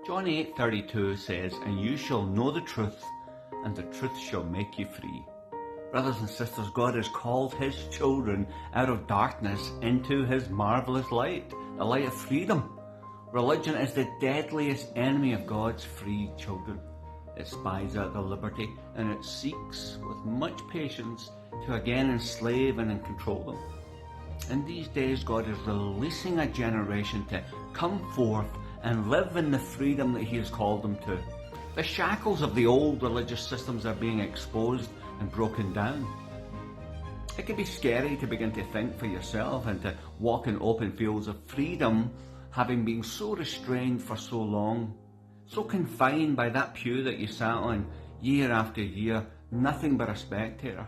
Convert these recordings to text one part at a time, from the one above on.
John 8:32 says, "And you shall know the truth, and the truth shall make you free." Brothers and sisters, God has called His children out of darkness into His marvellous light, the light of freedom. Religion is the deadliest enemy of God's free children. It spies out their liberty, and it seeks with much patience to again enslave and control them. In these days, God is releasing a generation to come forth and live in the freedom that He has called them to. The shackles of the old religious systems are being exposed and broken down. It can be scary to begin to think for yourself and to walk in open fields of freedom, having been so restrained for so long, so confined by that pew that you sat on year after year, nothing but a spectator.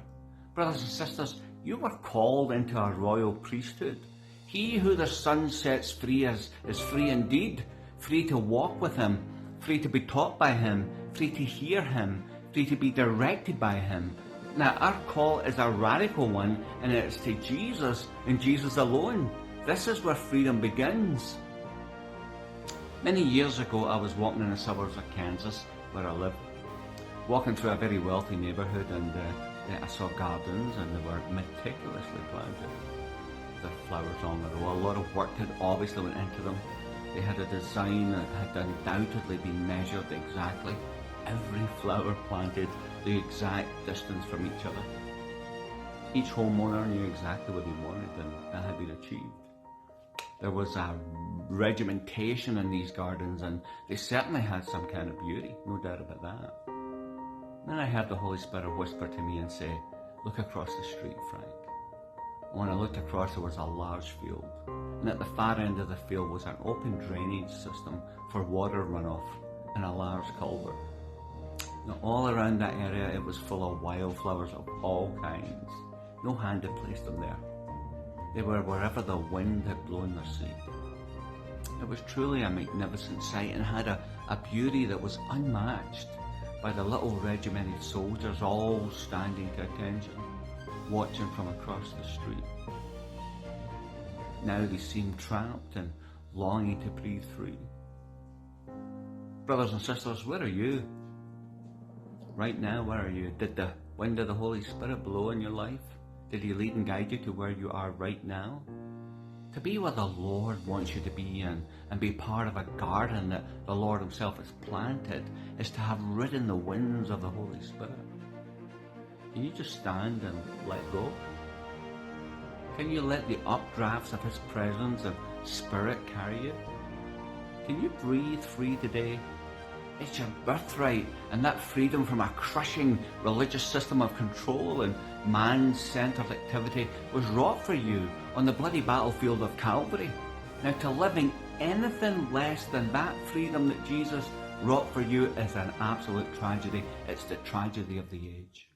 Brothers and sisters, you were called into a royal priesthood. He who the Son sets free is free indeed, free to walk with Him, free to be taught by Him, free to hear Him, free to be directed by Him. Now, our call is a radical one, and it's to Jesus and Jesus alone. This is where freedom begins. Many years ago, I was walking in the suburbs of Kansas, where I live, walking through a very wealthy neighbourhood, and I saw gardens, and they were meticulously planted. The flowers on the row, a lot of work had obviously went into them. They had a design that had undoubtedly been measured exactly. Every flower planted the exact distance from each other. Each homeowner knew exactly what he wanted, and that had been achieved. There was a regimentation in these gardens, and they certainly had some kind of beauty, no doubt about that. Then I heard the Holy Spirit whisper to me and say, "Look across the street, Frank." And when I looked across, there was a large field, and at the far end of the field was an open drainage system for water runoff and a large culvert. Now, all around that area, it was full of wildflowers of all kinds. No hand had placed them there. They were wherever the wind had blown their seed. It was truly a magnificent sight, and had a beauty that was unmatched by the little regimented soldiers all standing to attention, watching from across the street. Now they seemed trapped and longing to breathe free. Brothers and sisters, where are you? Right now, where are you? Did the wind of the Holy Spirit blow in your life? Did He lead and guide you to where you are right now? To be where the Lord wants you to be and be part of a garden that the Lord Himself has planted is to have ridden the winds of the Holy Spirit. Can you just stand and let go? Can you let the updrafts of His presence and Spirit carry you? Can you breathe free today? It's your birthright, and that freedom from a crushing religious system of control and man-centered activity was wrought for you on the bloody battlefield of Calvary. Now, to living anything less than that freedom that Jesus wrought for you is an absolute tragedy. It's the tragedy of the age.